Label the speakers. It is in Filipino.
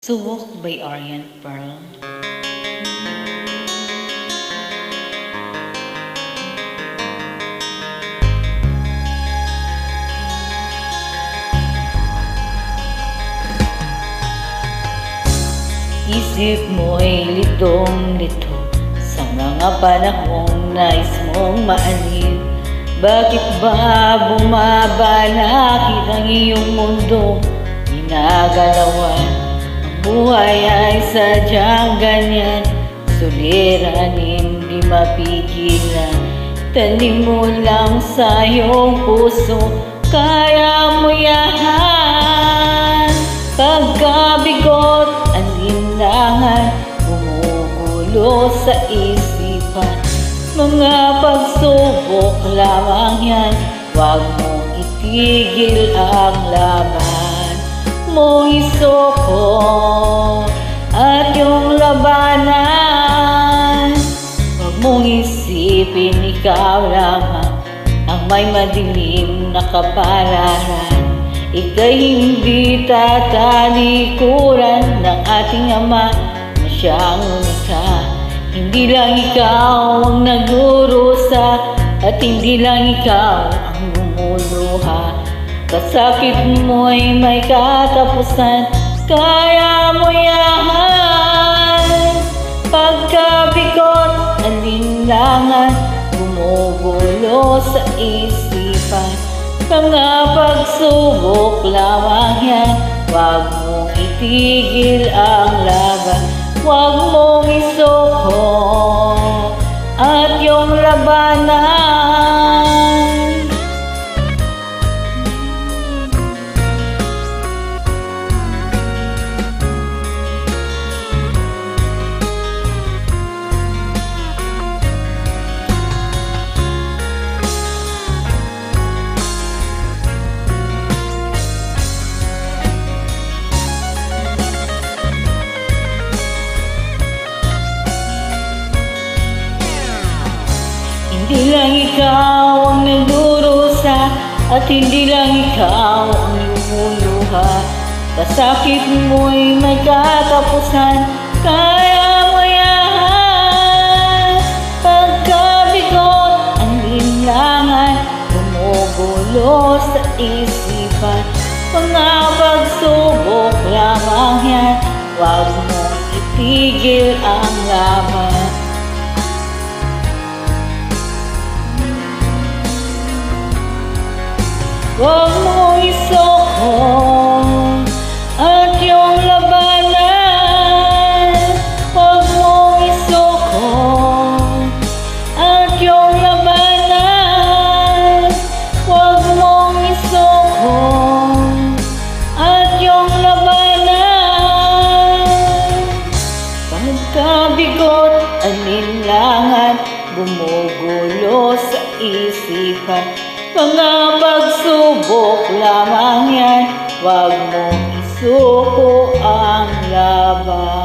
Speaker 1: Subok by Orient Pearl. Isip mo'y litong-lito sa mga panahong nais mong maalib. Bakit ba bumabalakid ang iyong mundo? Ginagalawan ang buhay ay sadyang ganyan. Suliranin, di mapigilan. Tanim mo lang sa iyong puso, kaya mo yan. Pagkabigot, alinlangan, gumugulo sa isipan. Mga pagsubok lamang yan, huwag mong itigil ang laban mong isoko at yung labanan. Huwag mong isipin ikaw lamang ang may madilim na kapalaran. Ika'y hindi tatalikuran ng ating Ama na siyang lumikha. Hindi lang ikaw ang nagdurusa at hindi lang ikaw ang lumuluha. Kasakit mo'y may katapusan, kaya mo yan. Pagkabigot, alinlangan, gumugulo sa isipan. Mga pagsubok lamang yan, huwag mong itigil ang laban. Huwag mong isoko at yung labanan. Hindi lang ikaw ang nagdurusa at hindi lang ikaw ang lumuluha. Kasakit mo'y may katapusan, kaya mo yan. Pagkabigot, alinlangan, gumugulo sa isipan. Mga pagsubok lamang yan, huwag mong itigil ang laban. Huwag mo isoko at yung labanan. Huwag mo isoko at yung labanan. Huwag mo isoko at yung labanan. Pagkabigot, alinlangan, gumugulo sa isipan. Mga pagsubok lamang yan, huwag mong isuko ang laban.